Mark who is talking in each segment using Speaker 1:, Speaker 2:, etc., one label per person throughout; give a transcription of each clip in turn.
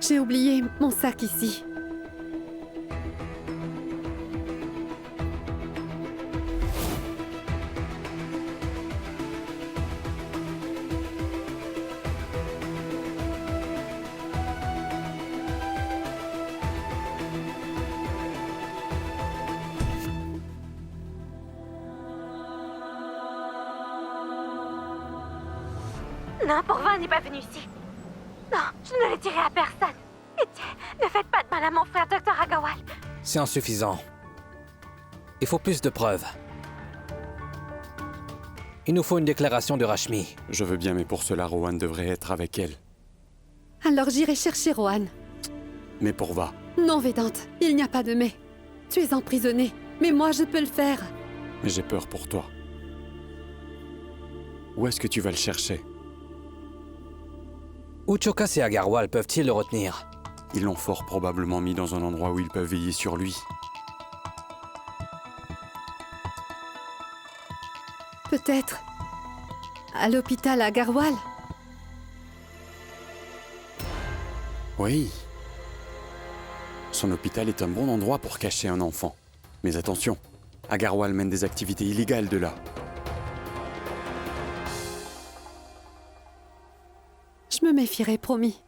Speaker 1: J'ai oublié mon sac ici.
Speaker 2: Non, Pourva n'est pas venu ici. Non, je ne le dirai à personne. Pitié, ne faites pas de mal à mon frère, Dr. Agrawal.
Speaker 3: C'est insuffisant. Il faut plus de preuves. Il nous faut une déclaration de Rashmi.
Speaker 4: Je veux bien, mais pour cela, Rohan devrait être avec elle.
Speaker 1: Alors j'irai chercher Rohan.
Speaker 4: Mais Pourva,
Speaker 1: Non, Vedante, il n'y a pas de mais. Tu es emprisonné, mais moi je peux le faire.
Speaker 4: j'ai peur pour toi. Où est-ce que tu vas le chercher?
Speaker 3: Uchokas et Agarwal peuvent-ils le retenir?
Speaker 4: Ils l'ont fort probablement mis dans un endroit où ils peuvent veiller sur lui.
Speaker 1: Peut-être à l'hôpital à Garwal.
Speaker 4: Oui. Son hôpital est un bon endroit pour cacher un enfant. Mais attention, Agarwal mène des activités illégales de là.
Speaker 1: Je me méfierai, promis.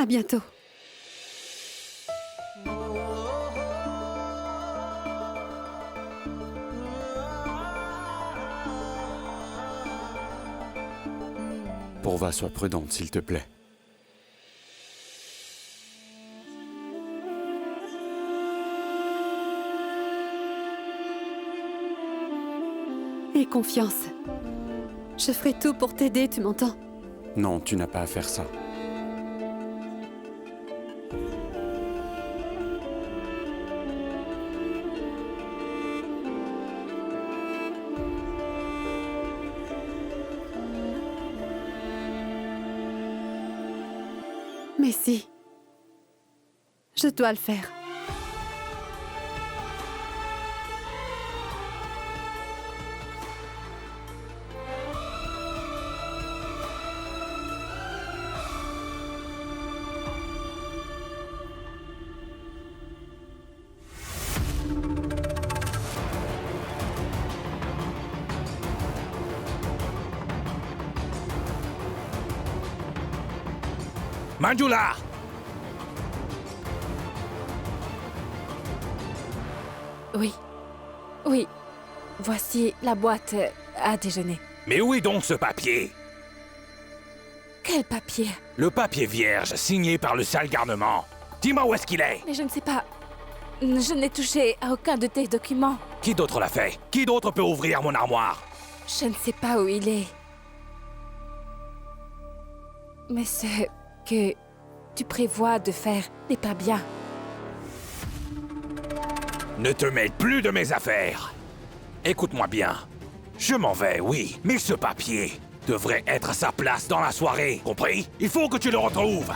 Speaker 1: À bientôt.
Speaker 4: Pourva, sois prudente, s'il te plaît.
Speaker 1: Aie confiance. Je ferai tout pour t'aider, tu m'entends?
Speaker 4: Non, tu n'as pas à faire ça.
Speaker 1: Mais si. Je dois le faire.
Speaker 3: Manjula!
Speaker 5: Oui. Oui. Voici la boîte à déjeuner.
Speaker 6: Mais où est donc ce papier?
Speaker 5: Quel papier?
Speaker 6: Le papier vierge signé par le sale garnement. Dis-moi où est-ce qu'il est?
Speaker 5: Mais je ne sais pas. Je n'ai touché à aucun de tes documents.
Speaker 6: Qui d'autre l'a fait? Qui d'autre peut ouvrir mon armoire?
Speaker 5: Je ne sais pas où il est. Mais ce que tu prévois de faire n'est pas bien.
Speaker 6: Ne te mêle plus de mes affaires. Écoute-moi bien. Je m'en vais, oui, mais ce papier devrait être à sa place dans la soirée, compris? Il faut que tu le retrouves.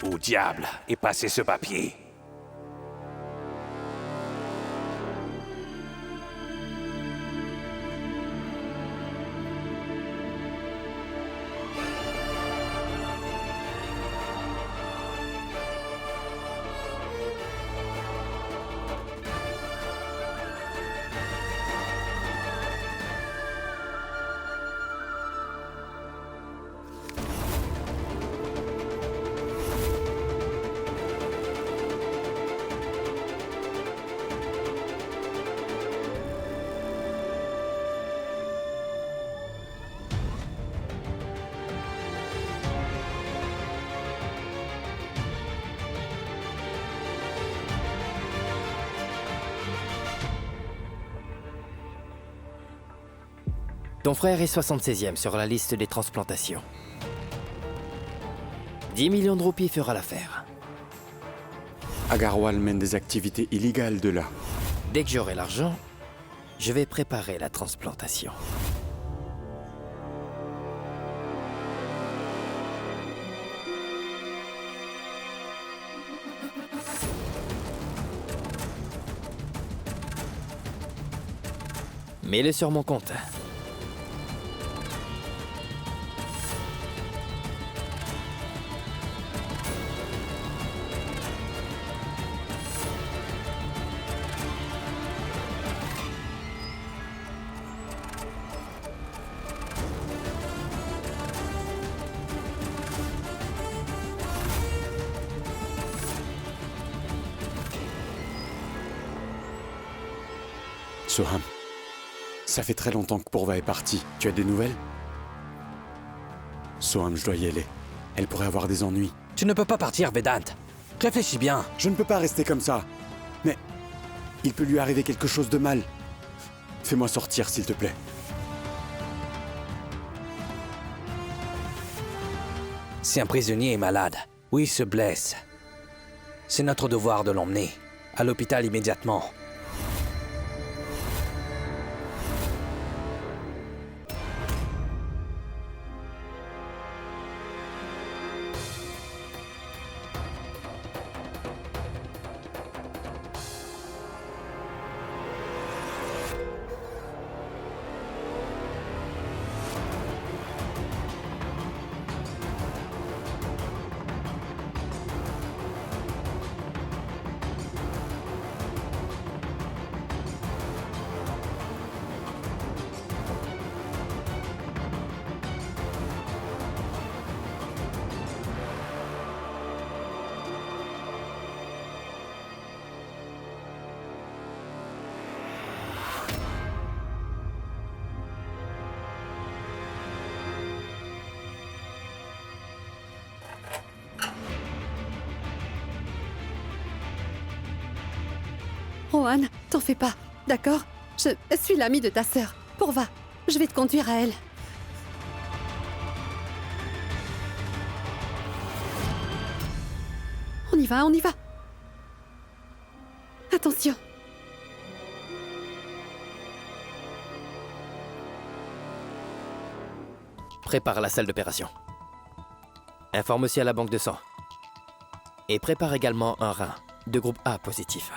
Speaker 6: Où diable est passé ce papier?
Speaker 7: Ton frère est 76e sur la liste des transplantations. 10 millions de roupies fera l'affaire.
Speaker 4: Agarwal mène des activités illégales de là.
Speaker 7: Dès que j'aurai l'argent, je vais préparer la transplantation. Mets-le sur mon compte.
Speaker 4: Soham, ça fait très longtemps que Purva est partie. Tu as des nouvelles? Soham, je dois y aller. Elle pourrait avoir des ennuis.
Speaker 3: Tu ne peux pas partir, Vedant. Réfléchis bien.
Speaker 4: Je ne peux pas rester comme ça. Mais il peut lui arriver quelque chose de mal. Fais-moi sortir, s'il te plaît.
Speaker 3: Si un prisonnier est malade ou il se blesse, c'est notre devoir de l'emmener à l'hôpital immédiatement.
Speaker 1: Rohan, t'en fais pas, d'accord? Je suis l'amie de ta sœur. Purva, je vais te conduire à elle. On y va, on y va. Attention.
Speaker 7: Prépare la salle d'opération. Informe aussi à la banque de sang. Et prépare également un rein de groupe A positif.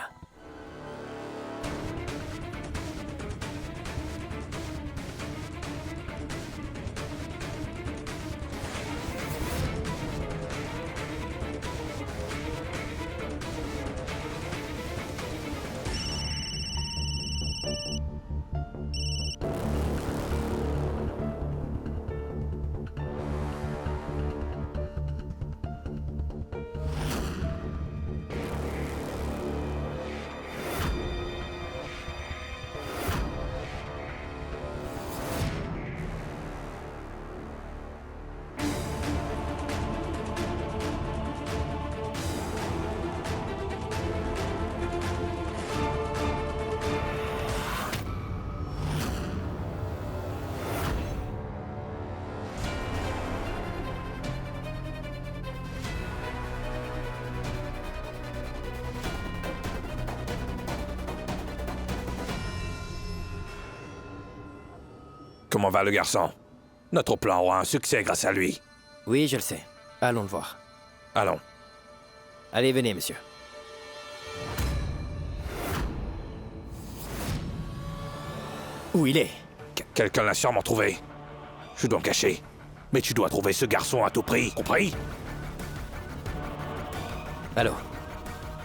Speaker 6: Comment va le garçon? Notre plan aura un succès grâce à lui.
Speaker 7: Oui, je le sais. Allons le voir.
Speaker 6: Allons.
Speaker 7: Allez, venez, monsieur. Où il est?
Speaker 6: Quelqu'un l'a sûrement trouvé. Je dois me cacher. Mais tu dois trouver ce garçon à tout prix, compris?
Speaker 7: Allô?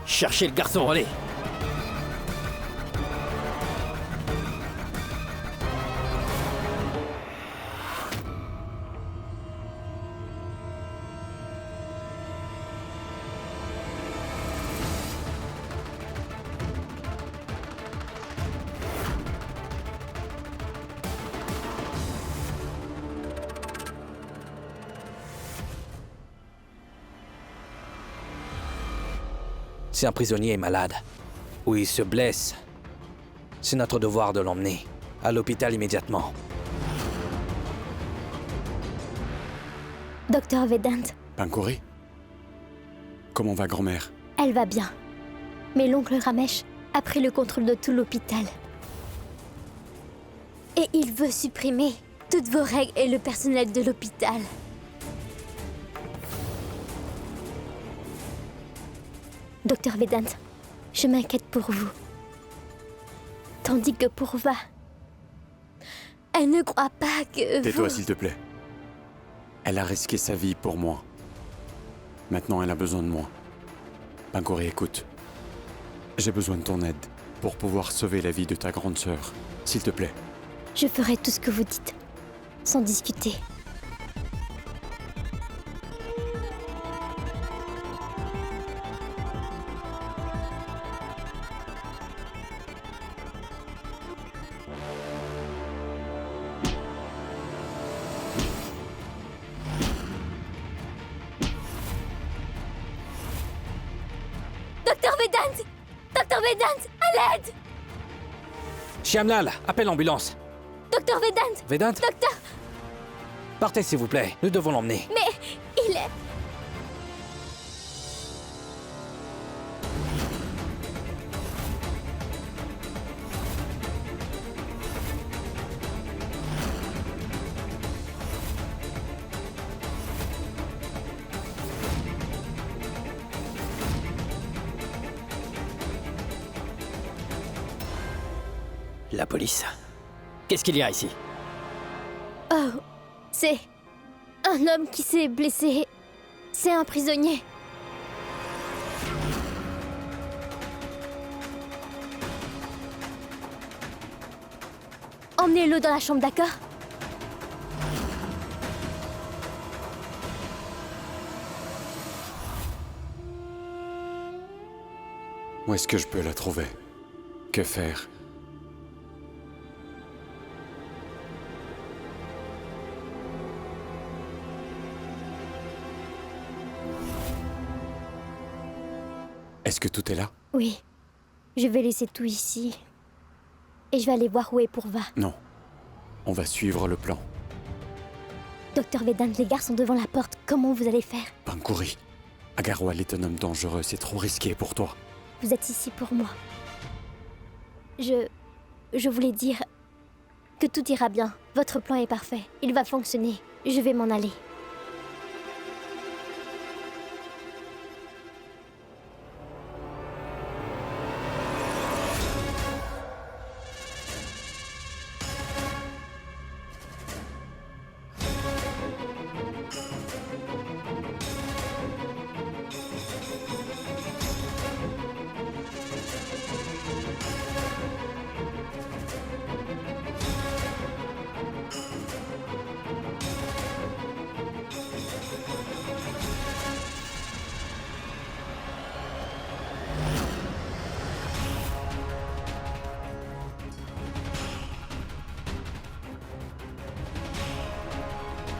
Speaker 7: Cherchez le garçon, allez!
Speaker 3: Si un prisonnier est malade ou il se blesse, c'est notre devoir de l'emmener à l'hôpital immédiatement.
Speaker 8: Docteur Vedant,
Speaker 4: Pankori? Comment va grand-mère?
Speaker 8: elle va bien. Mais l'oncle Ramesh a pris le contrôle de tout l'hôpital. Et il veut supprimer toutes vos règles et le personnel de l'hôpital. Docteur Vedant, je m'inquiète pour vous. Tandis que Purva, elle ne croit pas que
Speaker 4: Tais-toi,
Speaker 8: vous...
Speaker 4: s'il te plaît. Elle a risqué sa vie pour moi. Maintenant, elle a besoin de moi. Pankori, écoute. J'ai besoin de ton aide pour pouvoir sauver la vie de ta grande sœur. S'il te plaît.
Speaker 8: Je ferai tout ce que vous dites, sans discuter. Docteur Vedant! Docteur Vedant! À l'aide!
Speaker 3: Shyamlal, appelle l'ambulance.
Speaker 8: Docteur Vedant!
Speaker 3: Vedant,
Speaker 8: Docteur!
Speaker 3: partez s'il vous plaît. Nous devons l'emmener.
Speaker 8: Mais il est...
Speaker 7: La police. Qu'est-ce qu'il y a ici?
Speaker 8: Oh, c'est un homme qui s'est blessé. C'est un prisonnier. Emmenez-le dans la chambre, d'accord?
Speaker 4: Où est-ce que je peux la trouver? Que faire? Est-ce que tout est là?
Speaker 8: Oui. Je vais laisser tout ici. Et je vais aller voir où est Purva.
Speaker 4: Non. On va suivre le plan.
Speaker 8: Docteur Vedant, les gars sont devant la porte. Comment vous allez faire?
Speaker 4: Pankuri, Agarwal est un homme dangereux, c'est trop risqué pour toi.
Speaker 8: Vous êtes ici pour moi. Je voulais dire que tout ira bien. Votre plan est parfait. Il va fonctionner. Je vais m'en aller.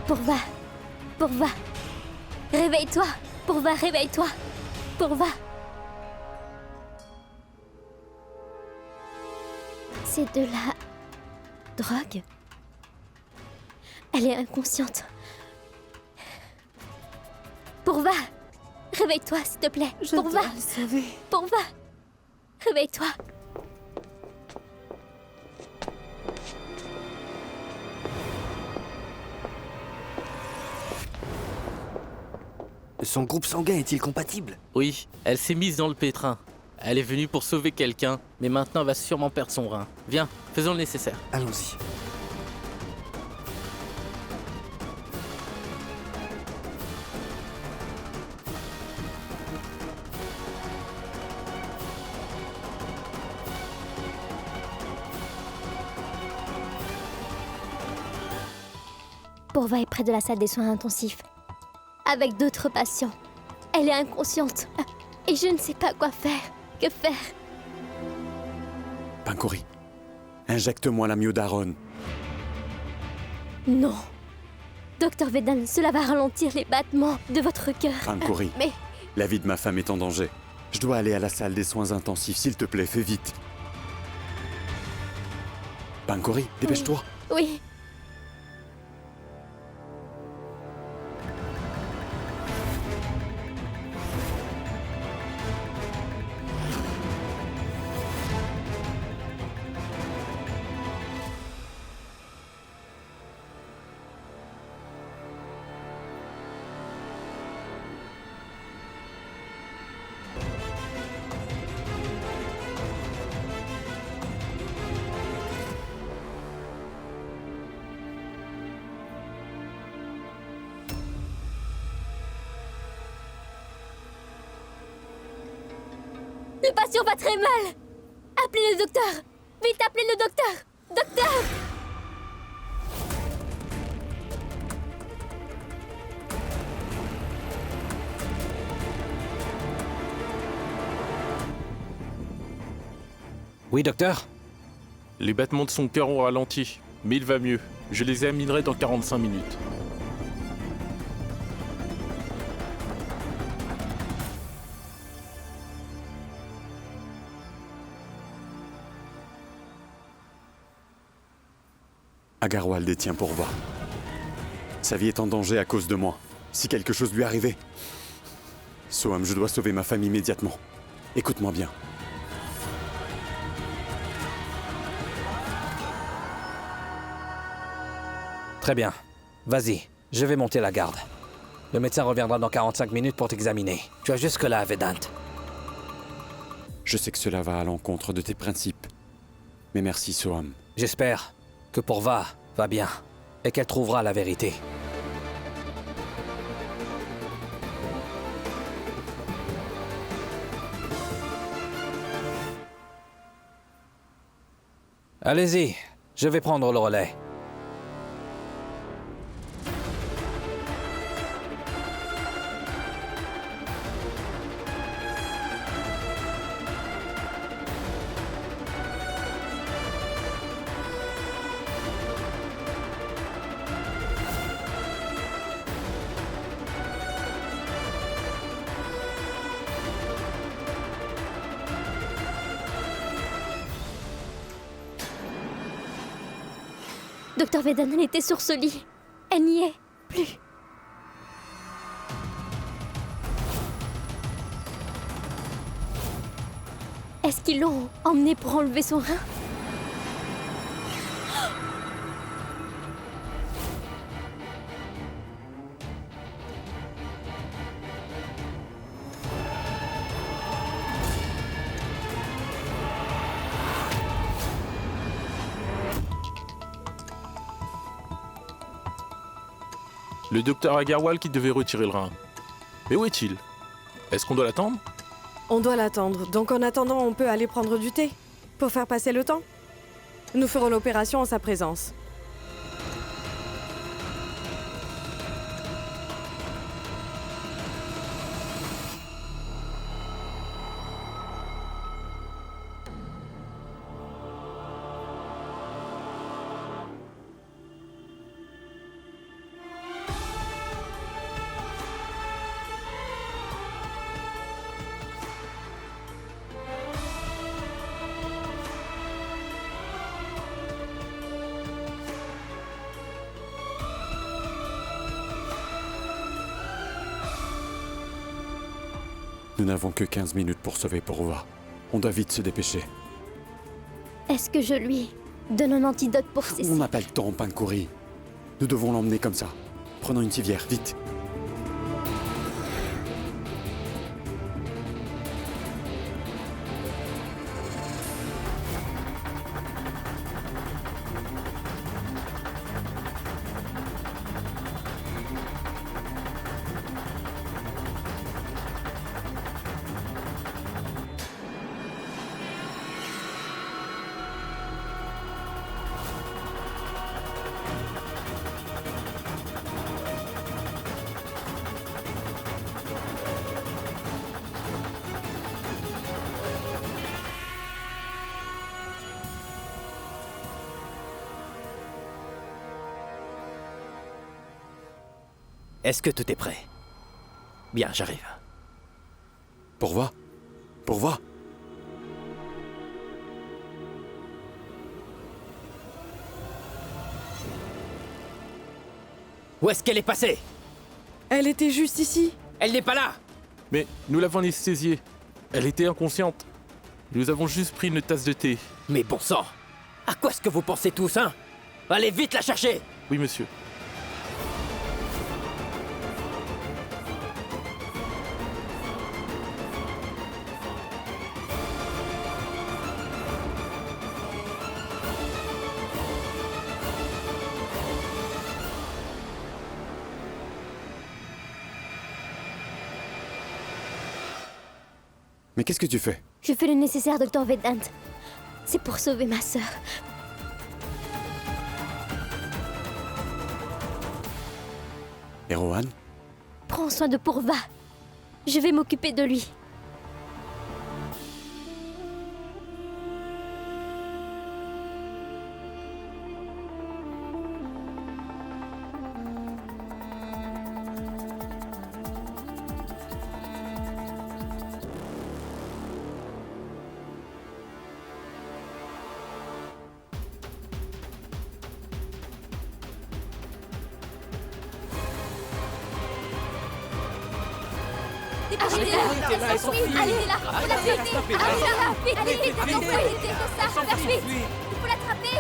Speaker 8: Purva, Purva, réveille-toi. Purva, réveille-toi. Purva. C'est de la drogue. Elle est inconsciente. Purva, réveille-toi, s'il te plaît.
Speaker 1: Je
Speaker 8: Purva,
Speaker 1: dois le sauver.
Speaker 8: Purva, réveille-toi.
Speaker 9: Son groupe sanguin est-il compatible?
Speaker 10: Oui, elle s'est mise dans le pétrin. Elle est venue pour sauver quelqu'un, mais maintenant elle va sûrement perdre son rein. Viens, faisons le nécessaire.
Speaker 9: Allons-y.
Speaker 8: Purva est près de la salle des soins intensifs, avec d'autres patients. Elle est inconsciente, et je ne sais pas quoi faire. Que faire?
Speaker 4: Pankuri, injecte-moi la myodarone.
Speaker 8: Non. Docteur Vedant, cela va ralentir les battements de votre cœur.
Speaker 4: Pankuri,
Speaker 8: Mais
Speaker 4: la vie de ma femme est en danger. Je dois aller à la salle des soins intensifs, s'il te plaît, fais vite. Pankuri, dépêche-toi.
Speaker 8: oui. Le patient va très mal. Appelez le docteur. Vite, appelez le docteur. Docteur!
Speaker 3: Oui, docteur?
Speaker 10: Les battements de son cœur ont ralenti, mais il va mieux. Je les examinerai dans 45 minutes.
Speaker 4: Agarwal détient Pourva. Sa vie est en danger à cause de moi. Si quelque chose lui arrivait... Soham, je dois sauver ma femme immédiatement. Écoute-moi bien.
Speaker 3: Très bien. Vas-y, je vais monter la garde. Le médecin reviendra dans 45 minutes pour t'examiner. Tu as jusque-là, Vedant.
Speaker 4: Je sais que cela va à l'encontre de tes principes. Mais merci, Soham.
Speaker 3: J'espère que Pourva va bien et qu'elle trouvera la vérité. Allez-y, je vais prendre le relais.
Speaker 8: Docteur Vedant, elle était sur ce lit. Elle n'y est plus. Est-ce qu'ils l'ont emmenée pour enlever son rein?
Speaker 11: Le docteur Agarwal qui devait retirer le rein. Mais où est-il? Est-ce qu'on doit l'attendre?
Speaker 12: On doit l'attendre, donc en attendant, on peut aller prendre du thé, pour faire passer le temps. Nous ferons l'opération en sa présence.
Speaker 4: Nous n'avons que 15 minutes pour sauver Pourva. On doit vite se dépêcher.
Speaker 8: Est-ce que je lui donne un antidote pour ses...
Speaker 4: On n'a pas le temps, Pankuri. Nous devons l'emmener comme ça. Prenons une civière, vite.
Speaker 7: Est-ce que tout est prêt? Bien, j'arrive.
Speaker 4: Pourva? Pourva?
Speaker 7: Où est-ce qu'elle est passée?
Speaker 12: Elle était juste ici.
Speaker 7: Elle n'est pas là!
Speaker 11: Mais nous l'avons anesthésiée. Elle était inconsciente. Nous avons juste pris une tasse de thé.
Speaker 7: Mais bon sang! À quoi est-ce que vous pensez tous, hein? Allez vite la chercher!
Speaker 11: Oui, monsieur.
Speaker 4: Mais qu'est-ce que tu fais?
Speaker 8: Je fais le nécessaire, Docteur Vedant. C'est pour sauver ma sœur.
Speaker 4: Et Rohan?
Speaker 8: Prends soin de Pourva. Je vais m'occuper de lui. Arrêtez-la. Arrêtez-la. Arrêtez-la. Vite, allez, vite, faut éviter que ça. Faire vite. Il faut l'attraper.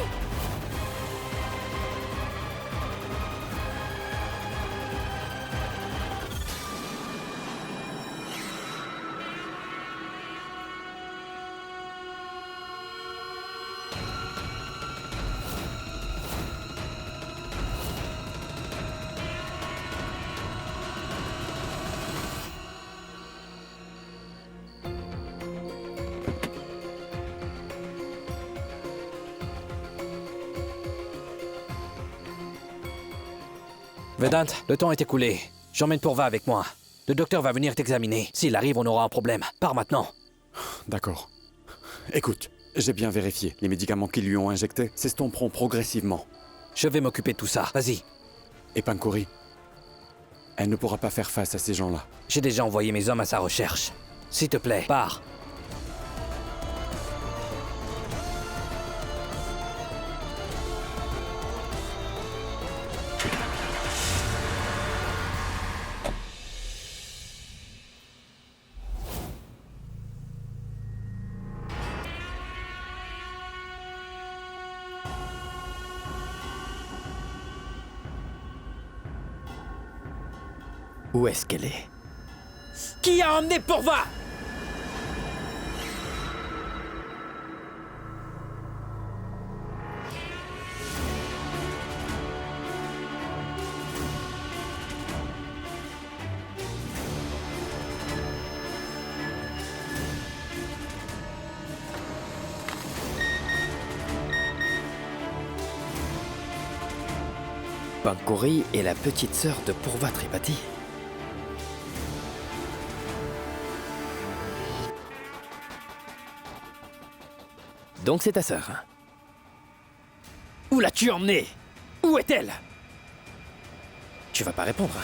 Speaker 3: Vedant, le temps est écoulé. J'emmène Purva avec moi. Le docteur va venir t'examiner. S'il arrive, on aura un problème. Pars maintenant.
Speaker 4: D'accord. Écoute, j'ai bien vérifié. Les médicaments qu'ils lui ont injectés s'estomperont progressivement.
Speaker 3: Je vais m'occuper de tout ça. Vas-y.
Speaker 4: Et Pankori, elle ne pourra pas faire face à ces gens-là.
Speaker 3: J'ai déjà envoyé mes hommes à sa recherche. S'il te plaît, pars.
Speaker 7: Où est-ce qu'elle est?
Speaker 3: Qui a emmené Purva?
Speaker 7: Pankori est la petite sœur de Purva Tripathi. Donc c'est ta sœur. Où l'as-tu emmenée? Où est-elle? Tu vas pas répondre.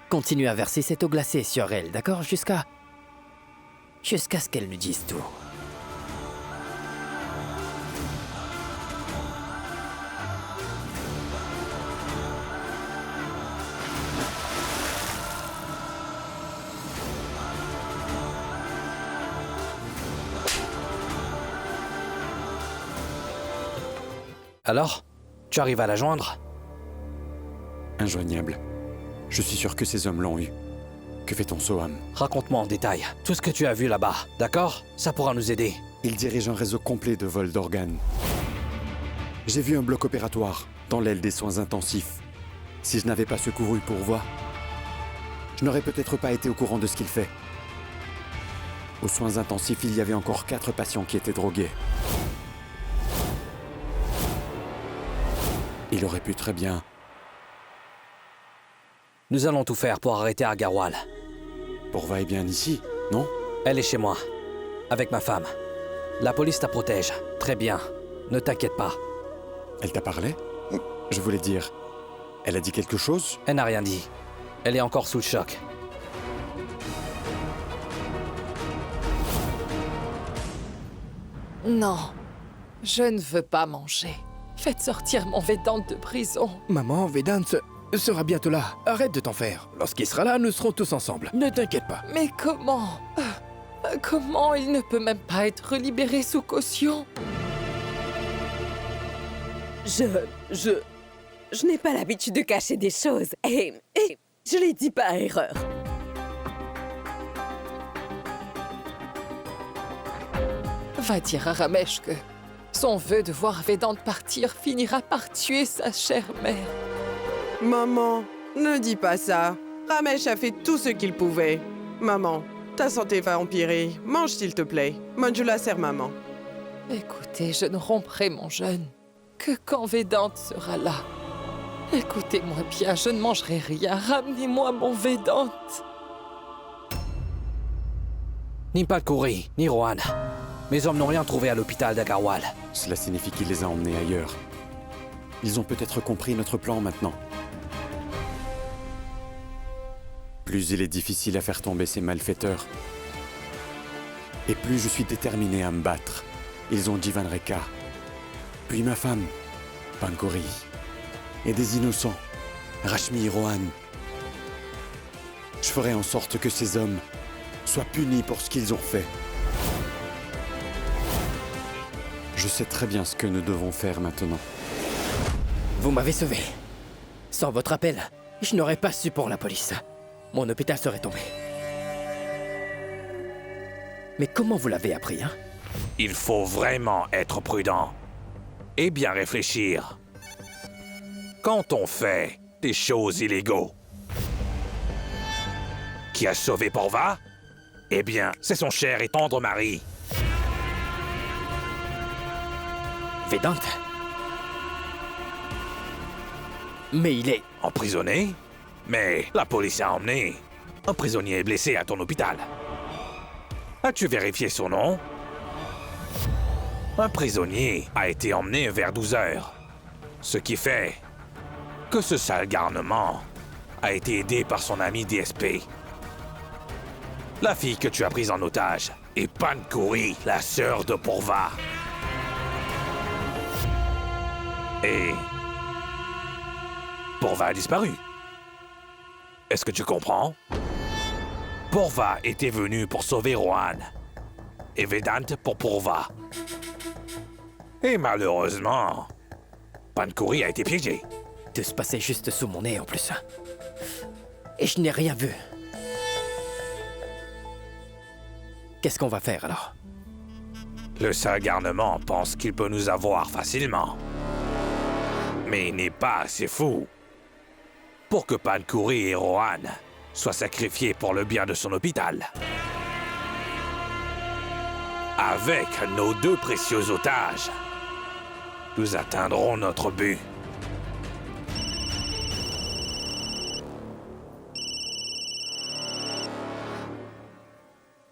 Speaker 7: Continue à verser cette eau glacée sur elle, d'accord? Jusqu'à ce qu'elle nous dise tout.
Speaker 3: Alors? Tu arrives à la joindre?
Speaker 4: Injoignable. Je suis sûr que ces hommes l'ont eu. Que fait ton Soham?
Speaker 3: Raconte-moi en détail tout ce que tu as vu là-bas, d'accord? Ça pourra nous aider.
Speaker 4: Il dirige un réseau complet de vol d'organes. J'ai vu un bloc opératoire dans l'aile des soins intensifs. Si je n'avais pas secouru Purva, je n'aurais peut-être pas été au courant de ce qu'il fait. Aux soins intensifs, il y avait encore 4 patients qui étaient drogués. Il aurait pu très bien...
Speaker 3: Nous allons tout faire pour arrêter Agarwal.
Speaker 4: Purva est bien ici, non?
Speaker 3: Elle est chez moi, avec ma femme. La police te protège. Très bien. Ne t'inquiète pas.
Speaker 4: Elle t'a parlé? Je voulais dire... Elle a dit quelque chose?
Speaker 3: Elle n'a rien dit. Elle est encore sous le choc.
Speaker 13: Non, je ne veux pas manger. Faites sortir mon Vedant de prison.
Speaker 14: Maman, Vedant sera bientôt là. Arrête de t'en faire. Lorsqu'il sera là, nous serons tous ensemble. Ne t'inquiète pas.
Speaker 13: Mais comment? Comment il ne peut même pas être libéré sous caution?
Speaker 15: je n'ai pas l'habitude de cacher des choses. Et je les dis par erreur.
Speaker 13: Va dire à Ramesh que son vœu de voir Vedant partir finira par tuer sa chère mère.
Speaker 16: Maman, ne dis pas ça. Ramesh a fait tout ce qu'il pouvait. Maman, ta santé va empirer. Mange s'il te plaît. Manjula sert maman.
Speaker 13: Écoutez, je ne romprai mon jeûne que quand Vedant sera là. Écoutez-moi bien, je ne mangerai rien. Ramenez-moi mon Vedant.
Speaker 3: Ni Pankuri, ni Rohan. Mes hommes n'ont rien trouvé à l'hôpital d'Agarwal.
Speaker 4: Cela signifie qu'il les a emmenés ailleurs. Ils ont peut-être compris notre plan maintenant. Plus il est difficile à faire tomber ces malfaiteurs, et plus je suis déterminé à me battre. Ils ont Jivanreka, puis ma femme, Pankuri, et des innocents, Rashmi et Rohan. Je ferai en sorte que ces hommes soient punis pour ce qu'ils ont fait. Je sais très bien ce que nous devons faire maintenant.
Speaker 7: Vous m'avez sauvé. Sans votre appel, je n'aurais pas su pour la police. Mon hôpital serait tombé. Mais comment vous l'avez appris, hein?
Speaker 6: Il faut vraiment être prudent et bien réfléchir. Quand on fait des choses illégaux. Qui a sauvé Pourva? Eh bien, c'est son cher et tendre mari.
Speaker 7: Vedant? Mais il est...
Speaker 6: emprisonné? Mais la police a emmené un prisonnier blessé à ton hôpital. As-tu vérifié son nom? Un prisonnier a été emmené vers 12 heures. Ce qui fait que ce sale garnement a été aidé par son ami DSP. La fille que tu as prise en otage est Pankuri, la sœur de Pourva. Et Pourva a disparu. Est-ce que tu comprends? Pourva était venu pour sauver Rohan. Et Vedant pour Pourva. Et malheureusement, Pankuri a été piégé.
Speaker 7: Tout se passait juste sous mon nez en plus. Et je n'ai rien vu. Qu'est-ce qu'on va faire alors?
Speaker 6: Le sale garnement pense qu'il peut nous avoir facilement. Mais il n'est pas assez fou pour que Pankuri et Rohan soient sacrifiés pour le bien de son hôpital. Avec nos 2 précieux otages, nous atteindrons notre but.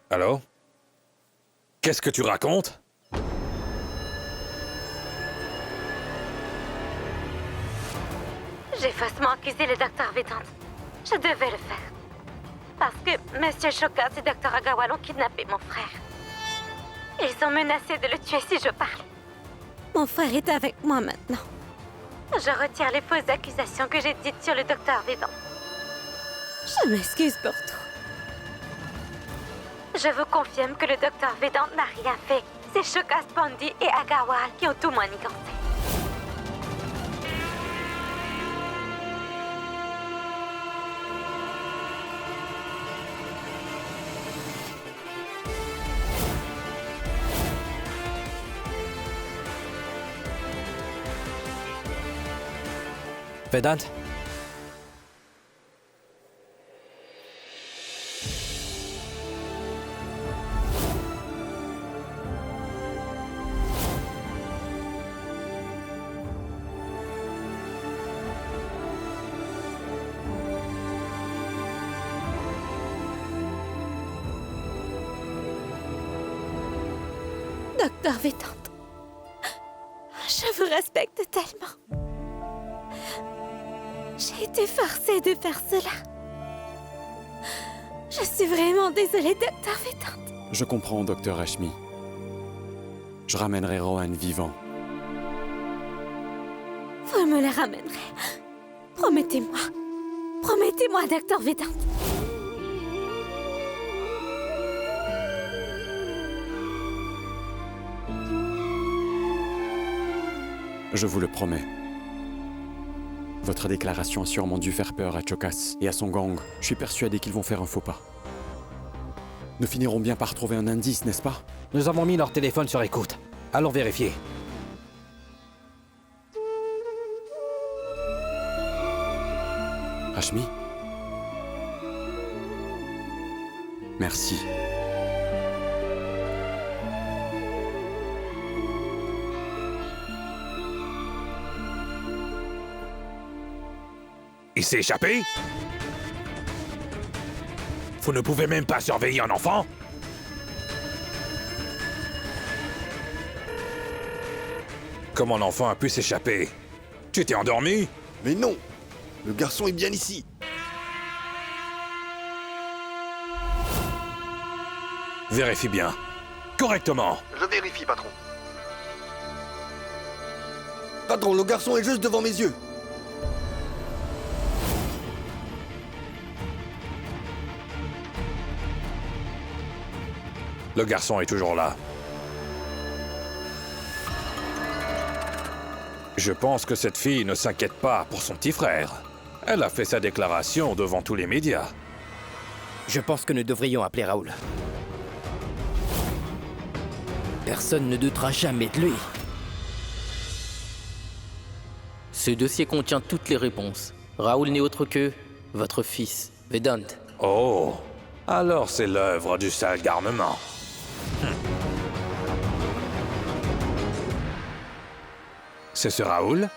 Speaker 6: Allô? Qu'est-ce que tu racontes?
Speaker 2: J'ai faussement accusé le docteur Vedant. Je devais le faire. Parce que Monsieur Shokas et Dr Agarwal ont kidnappé mon frère. Ils ont menacé de le tuer si je parlais.
Speaker 1: Mon frère est avec moi maintenant.
Speaker 2: Je retire les fausses accusations que j'ai dites sur le docteur Vedant.
Speaker 1: Je m'excuse pour tout.
Speaker 2: Je vous confirme que le docteur Vedant n'a rien fait. C'est Shokas Pandey et Agarwal qui ont tout manigancé.
Speaker 3: Vedant?
Speaker 1: Docteur Vedant, je vous respecte tellement. J'ai été forcée de faire cela. Je suis vraiment désolée, Docteur Vedant.
Speaker 4: Je comprends, Docteur Rashmi. Je ramènerai Rohan vivant.
Speaker 1: Vous me le ramènerez. Promettez-moi. Promettez-moi, Docteur Vedant.
Speaker 4: Je vous le promets. Votre déclaration a sûrement dû faire peur à Chokas et à son gang. Je suis persuadé qu'ils vont faire un faux pas. Nous finirons bien par trouver un indice, n'est-ce pas?
Speaker 3: Nous avons mis leur téléphone sur écoute. Allons vérifier.
Speaker 4: Rashmi? Merci.
Speaker 6: Il s'est échappé? Vous ne pouvez même pas surveiller un enfant? Comment l'enfant a pu s'échapper? Tu t'es endormi?
Speaker 9: Mais non! Le garçon est bien ici.
Speaker 6: Vérifie bien. Correctement.
Speaker 9: Je vérifie, patron. Patron, le garçon est juste devant mes yeux.
Speaker 6: Le garçon est toujours là. Je pense que cette fille ne s'inquiète pas pour son petit frère. Elle a fait sa déclaration devant tous les médias.
Speaker 7: Je pense que nous devrions appeler Raoul. Personne ne doutera jamais de lui.
Speaker 10: Ce dossier contient toutes les réponses. Raoul n'est autre que votre fils, Vedant.
Speaker 6: Oh, alors c'est l'œuvre du sale garnement. C'est ce Raoul?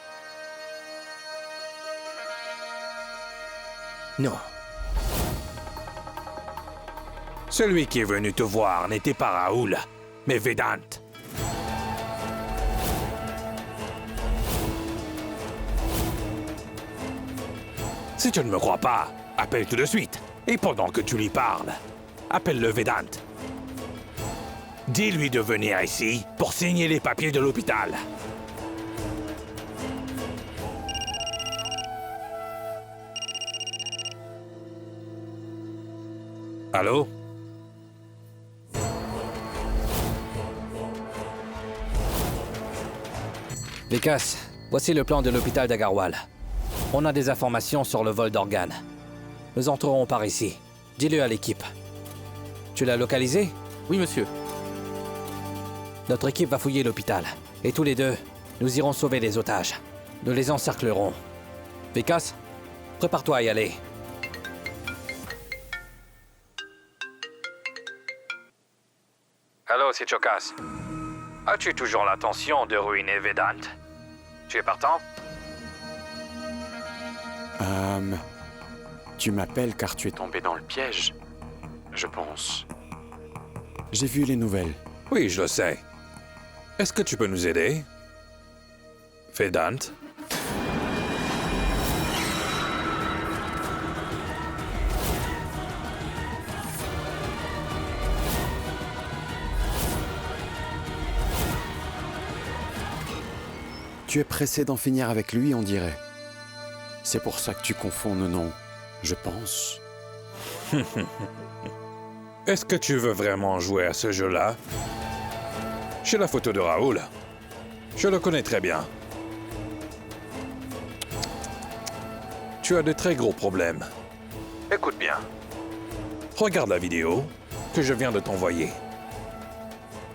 Speaker 7: Non.
Speaker 6: Celui qui est venu te voir n'était pas Raoul, mais Vedant. Si tu ne me crois pas, appelle tout de suite. Et pendant que tu lui parles, appelle-le Vedant. Dis-lui de venir ici pour signer les papiers de l'hôpital. Allô?
Speaker 3: Vikas, voici le plan de l'hôpital d'Agarwal. On a des informations sur le vol d'organes. Nous entrerons par ici. Dis-le à l'équipe. Tu l'as localisé?
Speaker 10: Oui, monsieur.
Speaker 3: Notre équipe va fouiller l'hôpital. Et tous les deux, nous irons sauver les otages. Nous les encerclerons. Vikas, prépare-toi à y aller.
Speaker 6: Allô, c'est Chokas. As-tu toujours l'intention de ruiner Vedant? Tu es partant?
Speaker 4: Tu m'appelles car tu es tombé dans le piège, je pense. J'ai vu les nouvelles.
Speaker 6: Oui, je le sais. Est-ce que tu peux nous aider? Vedant?
Speaker 4: Tu es pressé d'en finir avec lui, on dirait. C'est pour ça que tu confonds nos noms, je pense.
Speaker 6: Est-ce que tu veux vraiment jouer à ce jeu-là? J'ai la photo de Raoul. Je le connais très bien. Tu as de très gros problèmes. Écoute bien. Regarde la vidéo que je viens de t'envoyer.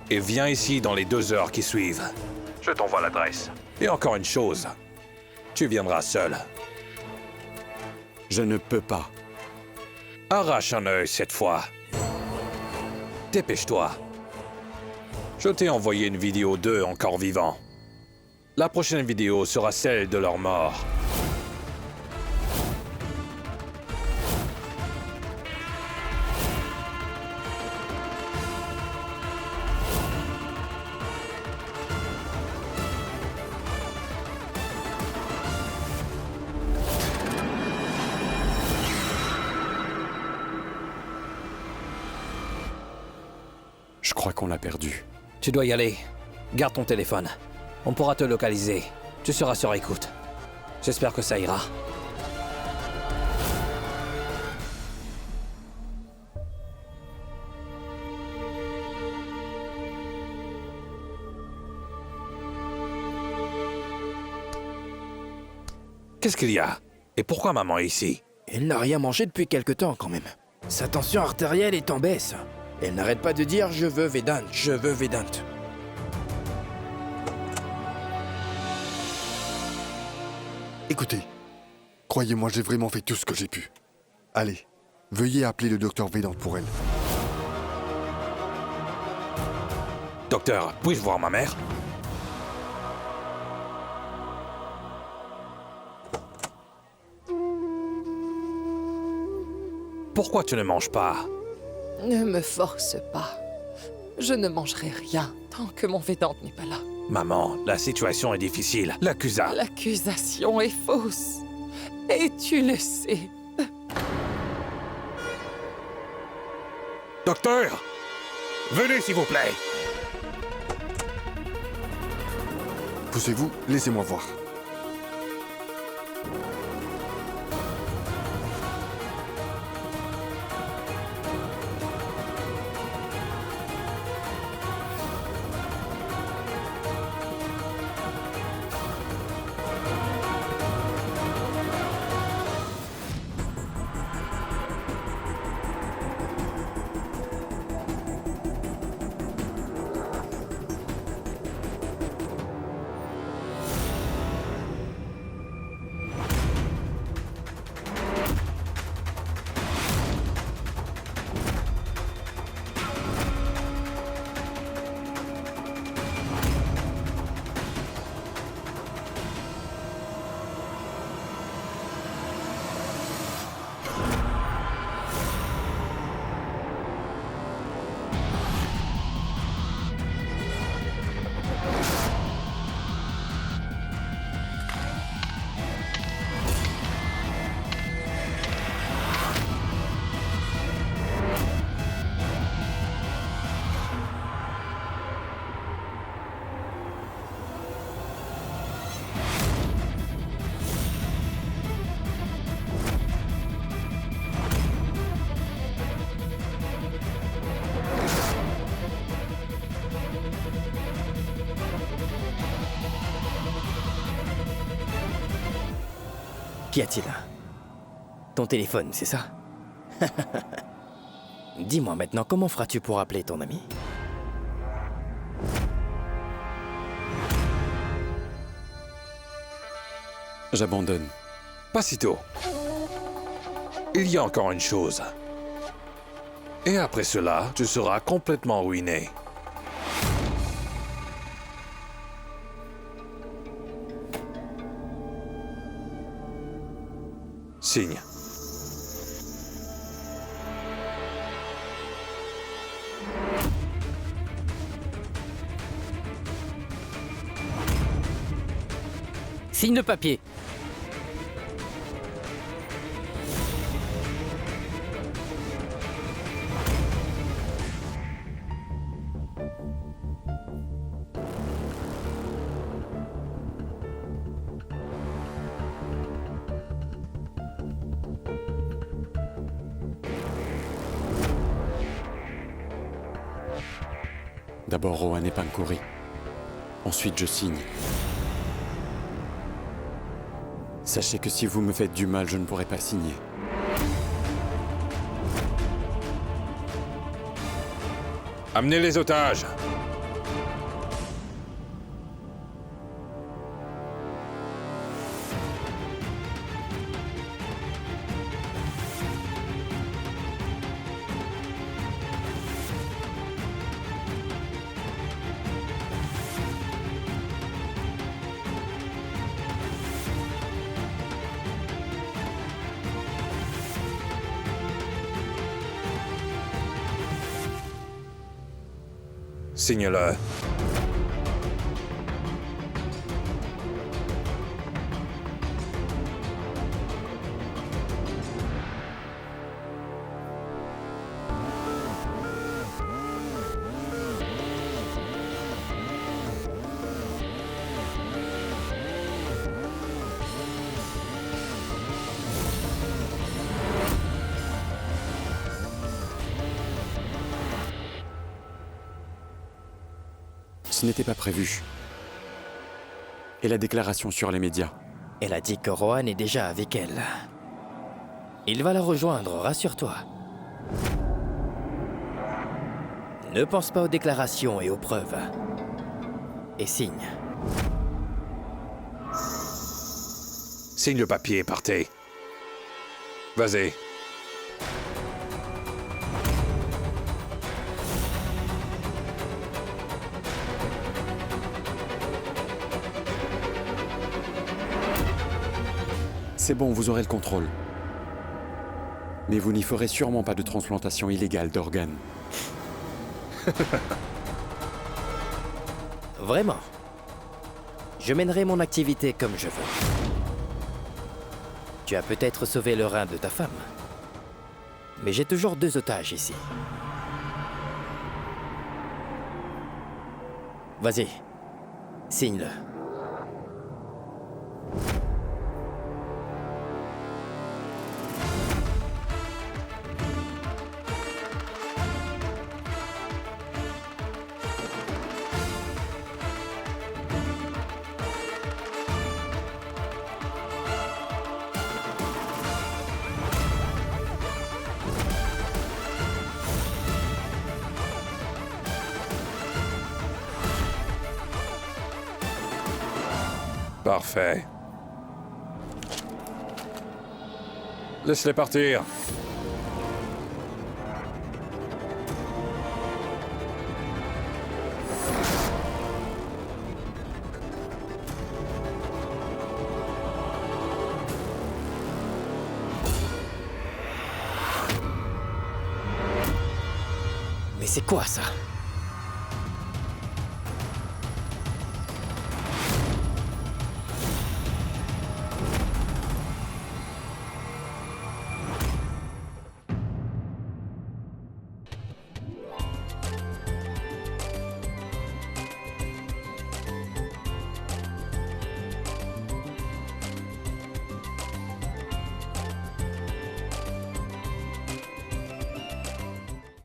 Speaker 6: Et viens ici dans les 2 heures qui suivent. Je t'envoie l'adresse. Et encore une chose. Tu viendras seul.
Speaker 4: Je ne peux pas.
Speaker 6: Arrache un œil cette fois. Dépêche-toi. Je t'ai envoyé une vidéo d'eux encore vivants. La prochaine vidéo sera celle de leur mort.
Speaker 4: Je crois qu'on l'a perdu.
Speaker 3: Tu dois y aller. Garde ton téléphone. On pourra te localiser. Tu seras sur écoute. J'espère que ça ira.
Speaker 6: Qu'est-ce qu'il y a? Et pourquoi maman est ici?
Speaker 14: Elle n'a rien mangé depuis quelque temps quand même. Sa tension artérielle est en baisse. Elle n'arrête pas de dire « je veux Vedant, je veux Vedant ».
Speaker 9: Écoutez, croyez-moi, j'ai vraiment fait tout ce que j'ai pu. Allez, veuillez appeler le docteur Vedant pour elle.
Speaker 6: Docteur, puis-je voir ma mère? Pourquoi tu ne manges pas?
Speaker 13: Ne me force pas. Je ne mangerai rien tant que mon Vedant n'est pas là.
Speaker 6: Maman, la situation est difficile.
Speaker 13: L'accusation est fausse. Et tu le sais.
Speaker 6: Docteur! Venez, s'il vous plaît!
Speaker 9: Poussez-vous, laissez-moi voir.
Speaker 7: Qu'y a-t-il? Ton téléphone, c'est ça? Dis-moi maintenant, comment feras-tu pour appeler ton ami?
Speaker 4: J'abandonne.
Speaker 6: Pas si tôt. Il y a encore une chose. Et après cela, tu seras complètement ruiné. Signe.
Speaker 10: Signe le papier.
Speaker 4: D'abord Rohan et Pankori. Ensuite je signe. Sachez que si vous me faites du mal, je ne pourrai pas signer.
Speaker 6: Amenez les otages. Signe-le.
Speaker 4: Ce n'était pas prévu. Et la déclaration sur les médias.
Speaker 7: Elle a dit que Rohan est déjà avec elle. Il va la rejoindre, rassure-toi. Ne pense pas aux déclarations et aux preuves. Et signe.
Speaker 6: Signe le papier, partez. Vas-y.
Speaker 4: C'est bon, vous aurez le contrôle. Mais vous n'y ferez sûrement pas de transplantation illégale d'organes.
Speaker 7: Vraiment. Je mènerai mon activité comme je veux. Tu as peut-être sauvé le rein de ta femme. Mais j'ai toujours 2 otages ici. Vas-y. Signe-le.
Speaker 6: Parfait. Laisse-les partir.
Speaker 7: Mais c'est quoi ça ?